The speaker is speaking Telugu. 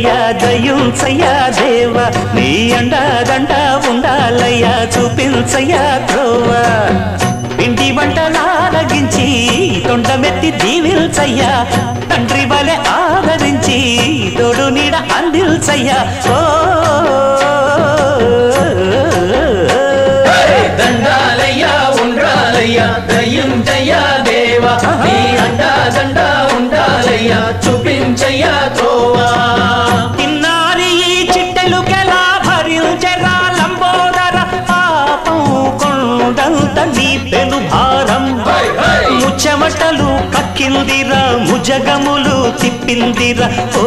ఉండాలయ్యా దయించయ్యా దేవ నీ అండాదండ ఉండాలయ్యా చూపించయ్యా త్రోవ పిండి వంటలారగించి తొండమెత్తి దీవిల్చయ్యా తండ్రి వలె ఆదరించి తోడు నీడ అందిల్చయ్యా ఓ దండాలయ్యా ఉండాలయ్యా దయించయ్యా దేవా నీ అండాదండ ఉండాలయ్యా చూపించయ్యా త్రోవా తిన్నారి ఈ చిట్టెలుకెలా భరించెరా లంబోదర పాపం కొండంత నీ పెను భారం ముచ్చమటలు కక్కిందిరా ముజగములు తిప్పిందిరా ఓ